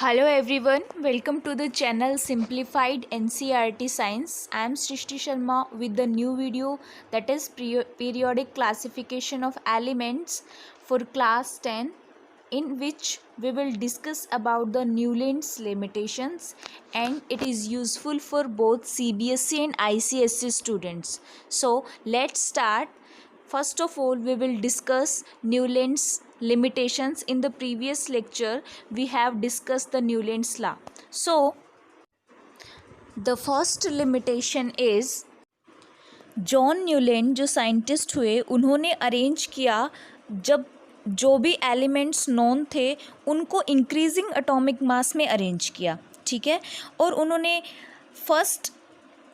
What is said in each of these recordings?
Hello everyone, welcome to the channel Simplified NCERT Science. I am Srishti Sharma with the new video that is periodic classification of elements for class 10, in which we will discuss about the Newland's limitations, and it is useful for both CBSE and ICSE students. So let's start. First of all, we will discuss Newland's limitations. In the previous lecture, we have discussed the Newland's law. So, the first limitation is John Newland जो scientist हुए उन्होंने arrange किया जब जो भी elements known थे उनको increasing atomic mass में अरेंज किया, ठीक है। और उन्होंने फर्स्ट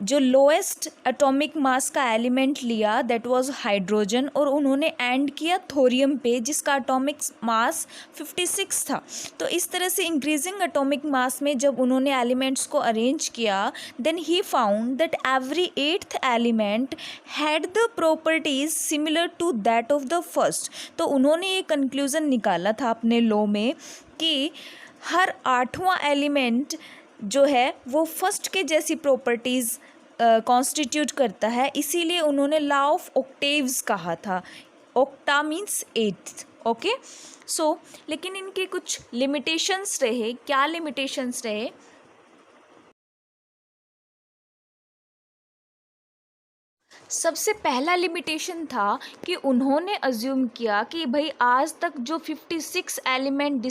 जो लोएस्ट एटॉमिक मास का एलिमेंट लिया दैट वाज हाइड्रोजन, और उन्होंने एंड किया थोरियम पे जिसका एटॉमिक मास 56 था। तो इस तरह से इंक्रीजिंग एटॉमिक मास में जब उन्होंने एलिमेंट्स को अरेंज किया then he found that every 8th element had the properties similar to that of the first. तो उन्होंने ये कंक्लूज़न निकाला था अपने लॉ में कि हर 8वां एलिमेंट जो है वो फर्स्ट के जैसी प्रॉपर्टीज़ कॉन्स्टिट्यूट करता है, इसीलिए उन्होंने लॉ ऑफ ऑक्टेव्स कहा था। Octa means 8th, okay. सो लेकिन इनके कुछ लिमिटेशंस रहे। क्या लिमिटेशंस रहे? सबसे पहला लिमिटेशन था कि उन्होंने अज्यूम किया कि भाई आज तक जो 56 एलिमेंट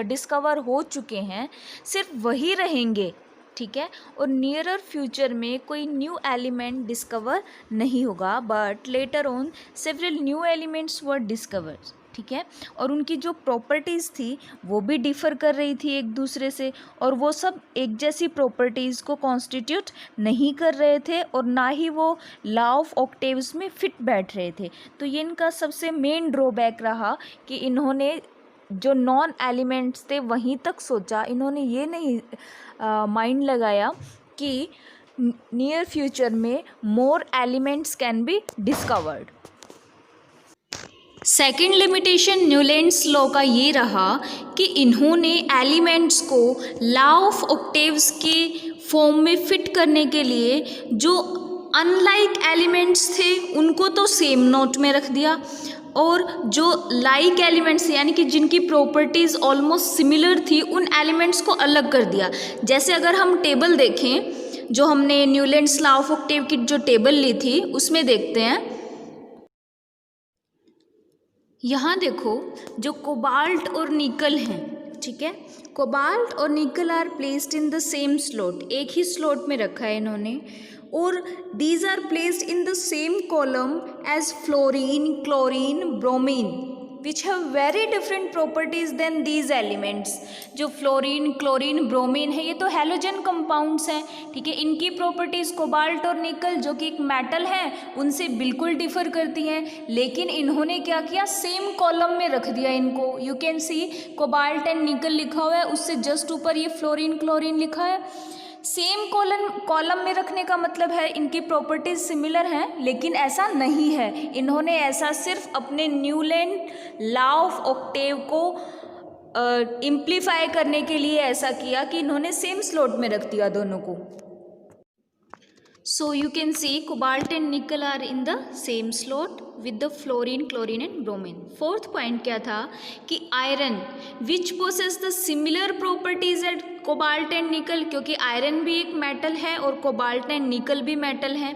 डिस्कवर हो चुके हैं सिर्फ वही रहेंगे, ठीक है, और नियरर फ्यूचर में कोई न्यू एलिमेंट डिस्कवर नहीं होगा। But later on several new elements were discovered, ठीक है, और उनकी जो प्रॉपर्टीज़ थी वो भी डिफ़र कर रही थी एक दूसरे से, और वो सब एक जैसी प्रॉपर्टीज़ को कॉन्स्टिट्यूट नहीं कर रहे थे और ना ही वो लॉ ऑफ ऑक्टेव्स में फिट बैठ रहे थे। तो ये इनका सबसे मेन ड्रॉबैक रहा कि इन्होंने जो नॉन एलिमेंट्स थे वहीं तक सोचा, इन्होंने ये नहीं माइंड लगाया कि नियर फ्यूचर में more elements can be discovered. Second limitation Newlands law का ये रहा कि इन्होंने एलिमेंट्स को लॉ ऑफ ऑक्टेव्स के फॉर्म में फिट करने के लिए जो अनलाइक एलिमेंट्स थे उनको तो सेम नोट में रख दिया, और जो लाइक एलिमेंट्स यानी कि जिनकी प्रॉपर्टीज़ ऑलमोस्ट सिमिलर थी उन एलिमेंट्स को अलग कर दिया। जैसे अगर हम टेबल देखें, जो हमने न्यूलैंड्स लॉ ऑफ ऑक्टेव की जो टेबल ली थी उसमें देखते हैं, यहाँ देखो जो कोबाल्ट और निकल हैं, ठीक है, कोबाल्ट और nickel are placed in the same slot, एक ही स्लॉट में रखा है इन्होंने, और these are placed in the same column as fluorine, chlorine, bromine, which have very different properties than these elements। जो फ्लोरीन, क्लोरीन, ब्रोमीन है ये तो हैलोजन कंपाउंड्स हैं, ठीक है, इनकी प्रॉपर्टीज़ कोबाल्ट और निकल जो कि एक मेटल है उनसे बिल्कुल डिफ़र करती हैं, लेकिन इन्होंने क्या किया, सेम कॉलम में रख दिया इनको। You can C cobalt and निकल लिखा हुआ है, उससे जस्ट ऊपर ये फ्लोरीन, क्लोरीन लिखा है। सेम कॉलम में रखने का मतलब है इनकी प्रॉपर्टीज सिमिलर हैं, लेकिन ऐसा नहीं है। इन्होंने ऐसा सिर्फ अपने न्यूलैंड लॉ ऑफ ऑक्टेव को इम्प्लीफाई करने के लिए ऐसा किया कि इन्होंने सेम स्लॉट में रख दिया दोनों को। So you can see cobalt and nickel are in the same slot with the fluorine, chlorine and bromine. Fourth point क्या था कि iron which possess the similar properties as cobalt and nickel, क्योंकि iron भी एक metal है और cobalt and निकल भी मेटल है।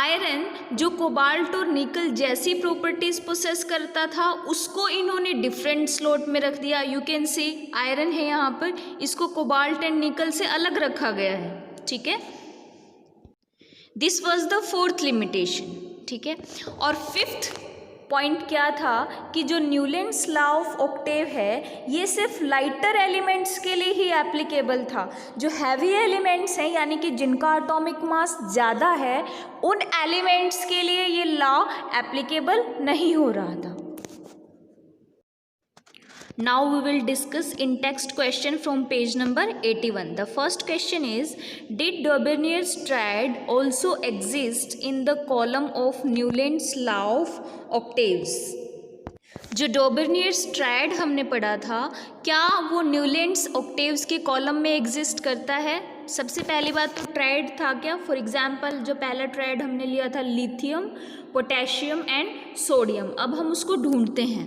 आयरन जो कोबाल्ट और निकल जैसी प्रॉपर्टीज पोसेस करता था उसको इन्होंने डिफरेंट स्लॉट में रख दिया। यू कैन सी आयरन है यहाँ पर, इसको कोबाल्ट एंड निकल से अलग रखा गया है, ठीक है। This was the fourth limitation, ठीक है। और फिफ्थ पॉइंट क्या था कि जो न्यूलैंड्स लॉ ऑफ ऑक्टेव है ये सिर्फ लाइटर एलिमेंट्स के लिए ही एप्लीकेबल था। जो हैवी एलिमेंट्स हैं यानी कि जिनका एटॉमिक मास ज़्यादा है उन एलिमेंट्स के लिए ये लॉ एप्लीकेबल नहीं हो रहा था। Now we will discuss in text question from page number 81. The first question is, did Daubernier's triad also exist in the column of Newland's law of octaves? जो डॉबर्नियर्स ट्रायड हमने पढ़ा था, क्या वो न्यूलैंड्स ऑक्टेव्स के column में exist करता है? सबसे पहली बात तो ट्रायड था क्या? फॉर एग्जांपल जो पहला ट्रायड हमने लिया था लिथियम, पोटेशियम एंड सोडियम। अब हम उसको ढूंढते हैं।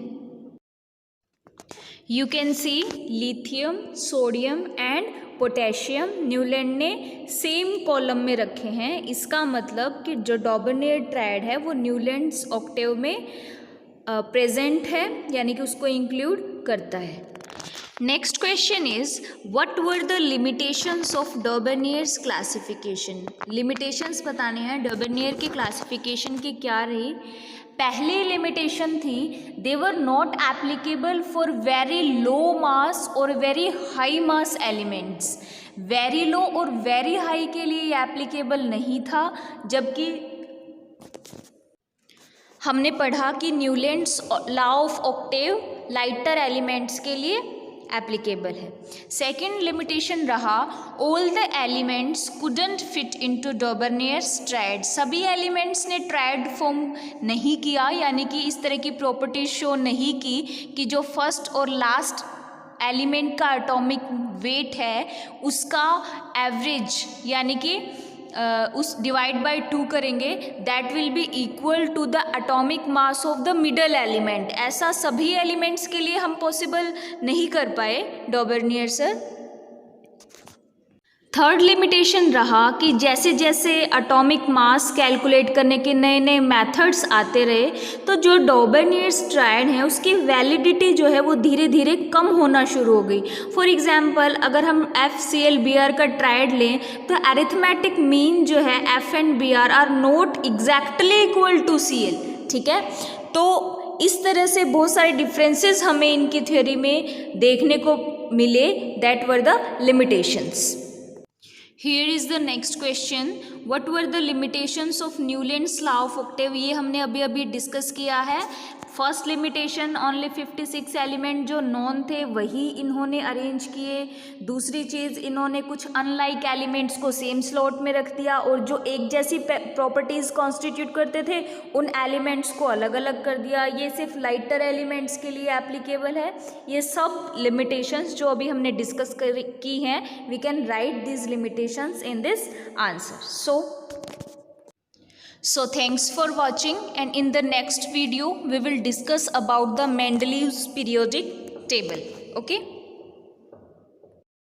You can see lithium, sodium and potassium Newland ने सेम कॉलम में रखे हैं। इसका मतलब कि जो डॉबर्नियर ट्रायड है वो न्यूलैंड्स ऑक्टेव में प्रेजेंट है, यानी कि उसको इंक्लूड करता है। Next question is what were the limitations of Dobereiner's classification. Limitations बताने हैं डॉबर्नियर की क्लासिफिकेशन की क्या रही। पहली लिमिटेशन थी they were not applicable for very low mass और very high mass elements. Very low और वेरी हाई के लिए ये एप्लीकेबल नहीं था, जबकि हमने पढ़ा कि Newlands law of octave lighter elements के लिए एप्लीकेबल है। सेकेंड लिमिटेशन रहा all the elements couldn't fit into Dobereiner's triad. सभी एलिमेंट्स ने ट्रायड फॉर्म नहीं किया, यानी कि इस तरह की प्रॉपर्टीज शो नहीं की कि जो फर्स्ट और लास्ट एलिमेंट का एटॉमिक वेट है उसका एवरेज, यानी कि उस डिवाइड बाय 2 करेंगे, that will be equal to the atomic mass of the middle element. ऐसा सभी एलिमेंट्स के लिए हम पॉसिबल नहीं कर पाए डॉबर्नियर सर। थर्ड लिमिटेशन रहा कि जैसे जैसे एटॉमिक मास कैलकुलेट करने के नए नए मेथड्स आते रहे, तो जो डॉबर्नियर्स ट्रायड है उसकी वैलिडिटी जो है वो धीरे धीरे कम होना शुरू हो गई। फॉर एग्जांपल अगर हम FCl-Br का ट्रायड लें तो अरिथमेटिक मीन जो है F and Br are not exactly equal to Cl, ठीक है। तो इस तरह से बहुत सारे डिफरेंसेस हमें इनकी थ्योरी में देखने को मिले, that were the limitations. Here is the next question. What were the limitations of Newland's law of octave? ये हमने अभी अभी डिस्कस किया है। फर्स्ट लिमिटेशन ओनली 56 एलिमेंट जो नॉन थे वही इन्होंने अरेंज किए। दूसरी चीज़ इन्होंने कुछ अनलाइक एलिमेंट्स को सेम स्लॉट में रख दिया, और जो एक जैसी प्रॉपर्टीज़ कॉन्स्टिट्यूट करते थे उन एलिमेंट्स को अलग अलग कर दिया। ये सिर्फ लाइटर एलिमेंट्स के लिए एप्लीकेबल है। ये सब लिमिटेशंस जो अभी हमने डिस्कस की हैं, we can write this limitations in this answer. So thanks for watching, and in the next video we will discuss about the Mendeleev's periodic table. Okay.